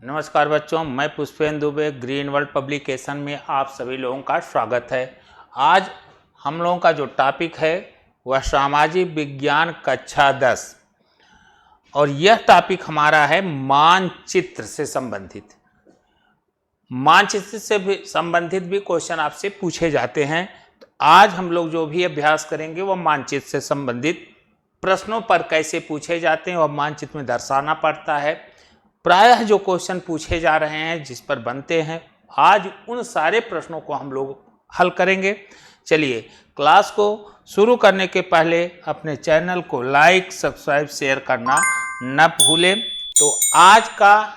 नमस्कार बच्चों, मैं Pushpendra Dubey green world publication में आप सभी लोगों का स्वागत है। आज हम लोगों का जो टॉपिक है वह सामाजिक विज्ञान कक्षा 10 और यह टॉपिक हमारा है मानचित्र से संबंधित। मानचित्र से भी संबंधित भी क्वेश्चन आपसे पूछे जाते हैं। तो आज हम लोग जो भी अभ्यास करेंगे वह मानचित्र से संबंधित प्रश्नों पर कैसे पूछे जाते हैं और मानचित्र में दर्शाना पड़ता है। प्रायः जो क्वेश्चन पूछे जा रहे हैं जिस पर बनते हैं, आज उन सारे प्रश्नों को हम लोग हल करेंगे। चलिए, क्लास को शुरू करने के पहले अपने चैनल को लाइक, सब्सक्राइब, शेयर करना न भूलें। तो आज का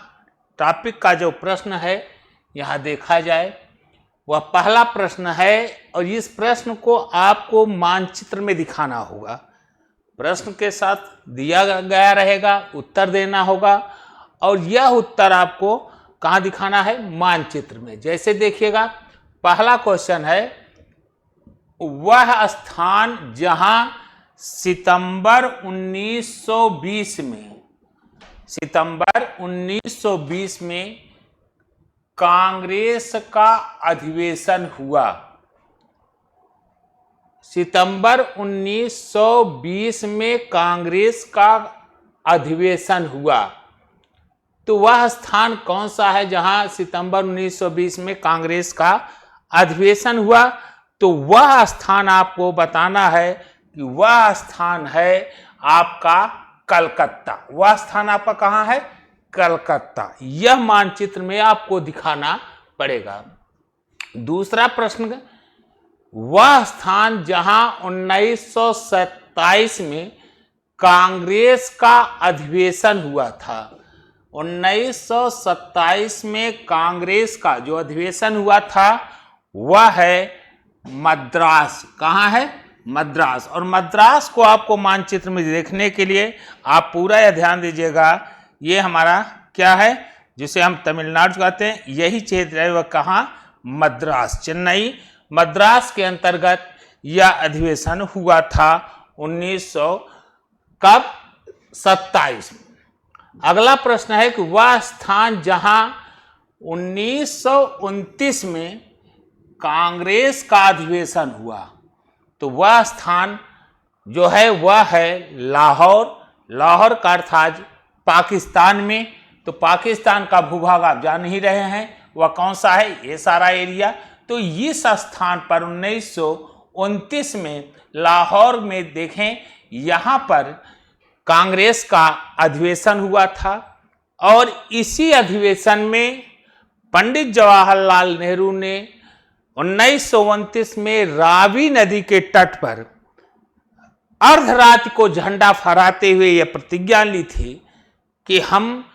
टॉपिक का जो प्रश्न है यहाँ देखा जाए, वह पहला प्रश्न है और इस प्रश्न को आपको मानचित्र में दिखाना होगा। प्रश्न के साथ दिया गया रहेगा, उत्तर देना होगा और यह उत्तर आपको कहाँ दिखाना है? मानचित्र में। जैसे देखिएगा, पहला क्वेश्चन है, वह स्थान जहां सितंबर 1920 में कांग्रेस का अधिवेशन हुआ। सितंबर 1920 में कांग्रेस का अधिवेशन हुआ, तो वह स्थान कौन सा है जहां सितंबर 1920 में कांग्रेस का अधिवेशन हुआ? तो वह स्थान आपको बताना है कि वह स्थान है आपका कलकत्ता। वह स्थान आपका कहाँ है? कलकत्ता। यह मानचित्र में आपको दिखाना पड़ेगा। दूसरा प्रश्न, वह स्थान जहां 1927 में कांग्रेस का अधिवेशन हुआ था। 1927 में कांग्रेस का जो अधिवेशन हुआ था वह है मद्रास। कहाँ है? मद्रास। और मद्रास को आपको मानचित्र में देखने के लिए आप पूरा यह ध्यान दीजिएगा, ये हमारा क्या है जिसे हम तमिलनाडु कहते हैं, यही क्षेत्र है। वह कहाँ? मद्रास, चेन्नई मद्रास के अंतर्गत यह अधिवेशन हुआ था 1927 में। अगला प्रश्न है कि वह स्थान जहां 1929 में कांग्रेस का अधिवेशन हुआ, तो वह स्थान जो है वह है लाहौर। लाहौर का अर्थ आज पाकिस्तान में। तो पाकिस्तान का भूभाग आप जान ही रहे हैं, वह कौन सा है? ये सारा एरिया। तो इस स्थान पर 1929 में लाहौर में देखें, यहाँ पर कांग्रेस का अधिवेशन हुआ था और इसी अधिवेशन में पंडित जवाहरलाल नेहरू ने 1929 में रावी नदी के तट पर अर्धरात्रि को झंडा फहराते हुए यह प्रतिज्ञा ली थी कि हम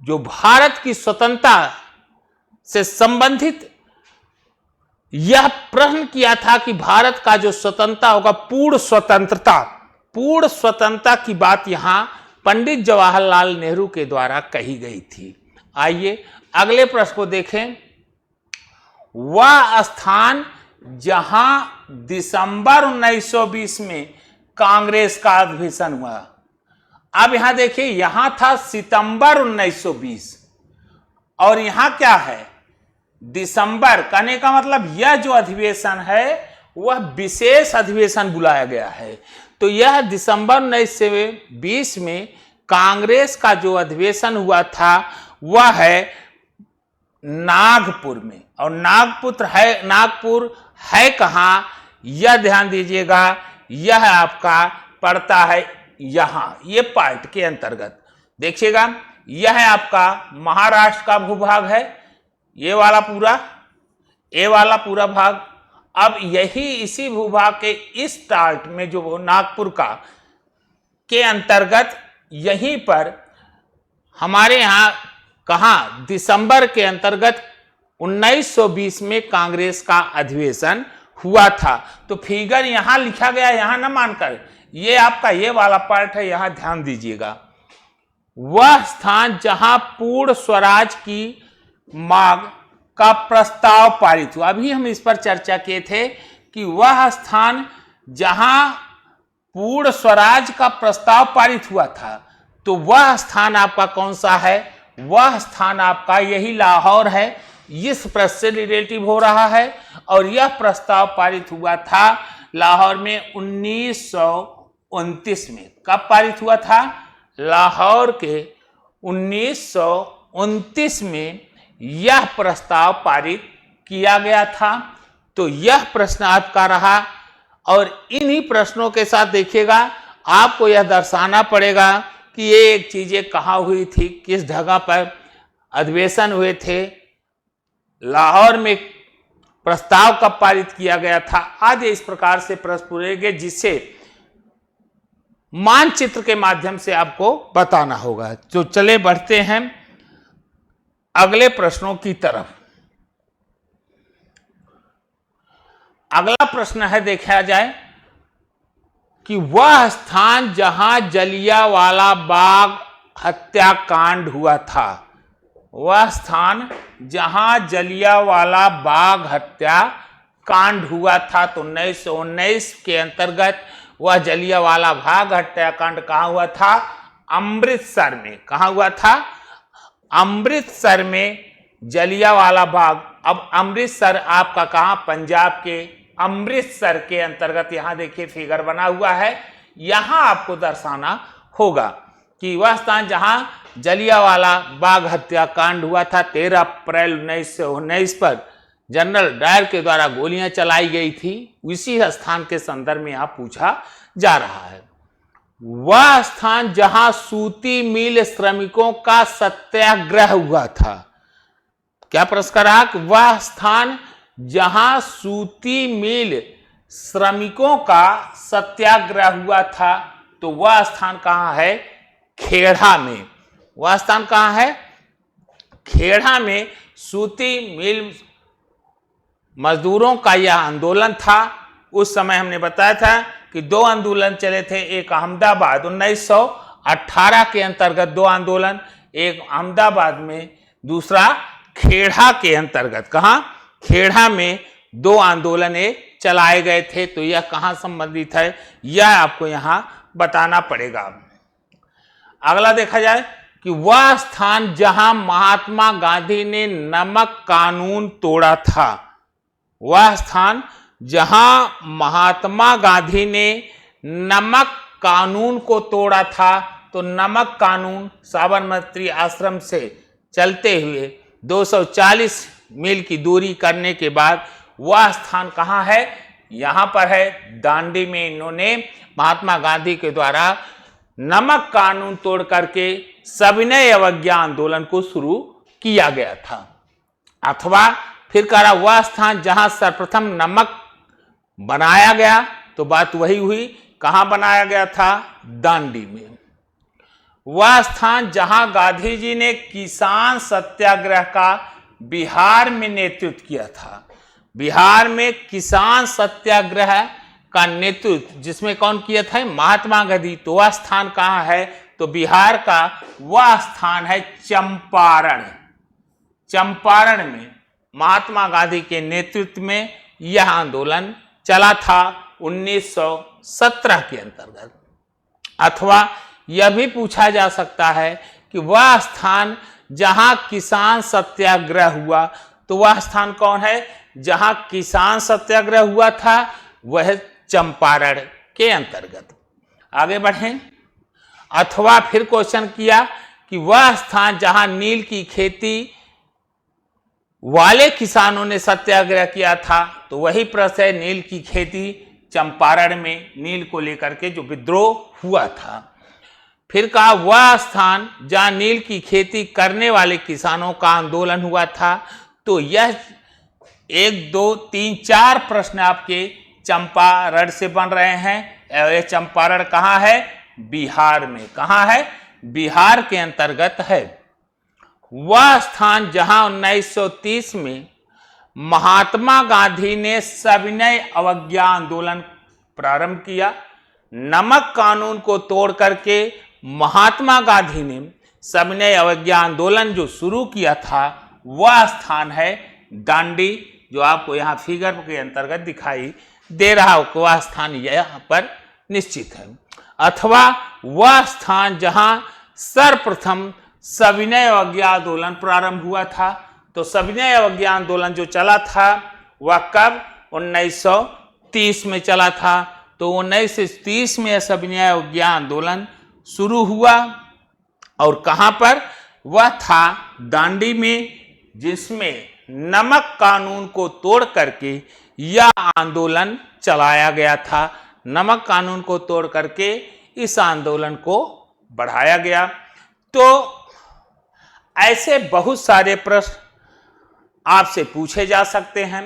जो भारत की स्वतंत्रता से संबंधित यह प्रश्न किया था कि भारत का जो स्वतंत्रता होगा, पूर्ण स्वतंत्रता की बात यहां पंडित जवाहरलाल नेहरू के द्वारा कही गई थी। आइए अगले प्रश्न को देखें। वह स्थान जहां दिसंबर 1920 में कांग्रेस का अधिवेशन हुआ। अब यहां देखिए, यहां था सितंबर 1920 और यहां क्या है? दिसंबर। कहने का मतलब यह जो अधिवेशन है वह विशेष अधिवेशन बुलाया गया है। तो यह दिसंबर 1920 में कांग्रेस का जो अधिवेशन हुआ था वह है नागपुर में। और नागपुर है कहाँ? यह ध्यान दीजिएगा, यह आपका पड़ता है यहाँ, ये पार्ट के अंतर्गत। देखिएगा, यह है आपका महाराष्ट्र का भूभाग है, ये वाला पूरा भाग। अब यही इसी भूभाग के इस टार्ट में जो नागपुर का के अंतर्गत यहीं पर हमारे यहाँ कहाँ? दिसंबर के अंतर्गत 1920 में कांग्रेस का अधिवेशन हुआ था। तो फिगर यहां लिखा गया, यहां ना मानकर, ये आपका ये वाला पार्ट है, यहां ध्यान दीजिएगा। वह स्थान जहां पूर्ण स्वराज की मांग का प्रस्ताव पारित हुआ। अभी हम इस पर चर्चा किए थे कि वह स्थान जहां पूर्ण स्वराज का प्रस्ताव पारित हुआ था, तो वह स्थान आपका कौन सा है? वह स्थान आपका यही लाहौर है। इस प्रश्न से रिलेटिव हो रहा है और यह प्रस्ताव पारित हुआ था लाहौर में 1929 में। कब पारित हुआ था? लाहौर के 1929 में यह प्रस्ताव पारित किया गया था। तो यह प्रश्न आपका रहा और इन्हीं प्रश्नों के साथ देखिएगा आपको यह दर्शाना पड़ेगा कि ये एक चीजें कहाँ हुई थी, किस जगह पर अधिवेशन हुए थे, लाहौर में प्रस्ताव कब पारित किया गया था आदि इस प्रकार से प्रश्न पूछेंगे, जिससे मानचित्र के माध्यम से आपको बताना होगा। तो चले बढ़ते हैं अगले प्रश्नों की तरफ। अगला प्रश्न है, देखा जाए कि वह स्थान जहां जलियांवाला बाग हत्याकांड हुआ था, वह स्थान जहां जलियांवाला बाग हत्याकांड हुआ था, तो 1919 के अंतर्गत वह जलियांवाला बाग हत्याकांड कहाँ हुआ था? अमृतसर में। कहाँ हुआ था? अमृतसर में जलियांवाला बाग। अब अमृतसर आपका कहाँ? पंजाब के अमृतसर के अंतर्गत। यहां देखिए फिगर बना हुआ है, यहां आपको दर्शाना होगा कि वह स्थान जहां जलियांवाला बाग हत्याकांड हुआ था 13 अप्रैल 1919 पर जनरल डायर के द्वारा गोलियां चलाई गई थी, उसी स्थान के संदर्भ में यहां पूछा जा रहा है। वह स्थान जहां सूती मिल श्रमिकों का सत्याग्रह हुआ था। क्या प्रश्न करा? वह स्थान जहां सूती मिल श्रमिकों का सत्याग्रह हुआ था, तो वह स्थान कहां है? खेड़ा में। वह स्थान कहां है? खेड़ा में सूती मिल मजदूरों का यह आंदोलन था। उस समय हमने बताया था कि दो आंदोलन चले थे, एक अहमदाबाद 1918 के अंतर्गत दो आंदोलन, एक अहमदाबाद में, दूसरा खेड़ा के अंतर्गत। कहां? खेड़ा में दो आंदोलन चलाए गए थे। तो यह कहां संबंधित है, यह आपको यहां बताना पड़ेगा। अगला देखा जाए कि वह स्थान जहां महात्मा गांधी ने नमक कानून तोड़ा था। वह स्थान जहां महात्मा गांधी ने नमक कानून को तोड़ा था, तो नमक कानून साबरमती आश्रम से चलते हुए 240 मील की दूरी करने के बाद वह स्थान कहाँ है? यहाँ पर है दांडी में। इन्होंने महात्मा गांधी के द्वारा नमक कानून तोड़ करके सविनय अवज्ञा आंदोलन को शुरू किया गया था। अथवा फिर कह रहा वह स्थान जहां सर्वप्रथम नमक बनाया गया, तो बात वही हुई, कहां बनाया गया था? दांडी में। वह स्थान जहां गांधी जी ने किसान सत्याग्रह का बिहार में नेतृत्व किया था। बिहार में किसान सत्याग्रह का नेतृत्व जिसमें कौन किया था? महात्मा गांधी। तो वह स्थान कहां है? तो बिहार का वह स्थान है चंपारण। चंपारण में महात्मा गांधी के नेतृत्व में यह आंदोलन चला था 1917 के अंतर्गत। अथवा यह भी पूछा जा सकता है कि वह स्थान जहां किसान सत्याग्रह हुआ, तो वह स्थान कौन है? जहां किसान सत्याग्रह हुआ था वह चंपारण के अंतर्गत। आगे बढ़ें। अथवा फिर क्वेश्चन किया कि वह स्थान जहां नील की खेती वाले किसानों ने सत्याग्रह किया था, तो वही प्रश्न है, नील की खेती चंपारण में नील को लेकर के जो विद्रोह हुआ था। फिर कहा वह स्थान जहां नील की खेती करने वाले किसानों का आंदोलन हुआ था। तो यह 1 2 3 4 प्रश्न आपके चंपारण से बन रहे हैं। यह चंपारण कहाँ है? बिहार में। कहाँ है? बिहार के अंतर्गत है। वह स्थान जहां 1930 में महात्मा गांधी ने सविनय अवज्ञा आंदोलन प्रारंभ किया। नमक कानून को तोड़ करके महात्मा गांधी ने सविनय अवज्ञा आंदोलन जो शुरू किया था, वह स्थान है दांडी, जो आपको यहाँ फिगर के अंतर्गत दिखाई दे रहा हो। वह स्थान यहाँ पर निश्चित है। अथवा वह स्थान जहां सर्वप्रथम सविनय अवज्ञा आंदोलन प्रारंभ हुआ था। तो सविनय अवज्ञा आंदोलन जो चला था वह कब? 1930 में चला था। तो 1930 में सविनय अवज्ञा आंदोलन शुरू हुआ और कहां पर? वह था दांडी में, जिसमें नमक कानून को तोड़ करके यह आंदोलन चलाया गया था। नमक कानून को तोड़ करके इस आंदोलन को बढ़ाया गया। तो ऐसे बहुत सारे प्रश्न आपसे पूछे जा सकते हैं।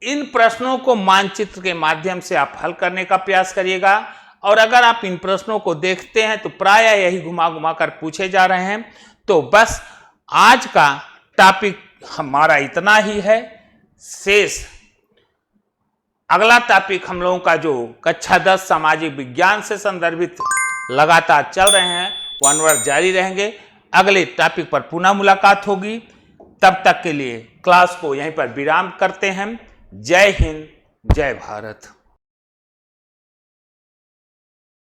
इन प्रश्नों को मानचित्र के माध्यम से आप हल करने का प्रयास करिएगा। और अगर आप इन प्रश्नों को देखते हैं तो प्रायः यही घुमा घुमा कर पूछे जा रहे हैं। तो बस आज का टॉपिक हमारा इतना ही है। शेष अगला टॉपिक हम लोगों का जो कक्षा 10 सामाजिक विज्ञान से संदर्भित लगातार चल रहे हैं वो अनवरत जारी रहेंगे। अगले टॉपिक पर पुनः मुलाकात होगी। तब तक के लिए क्लास को यहीं पर विराम करते हैं। जय हिंद, जय भारत।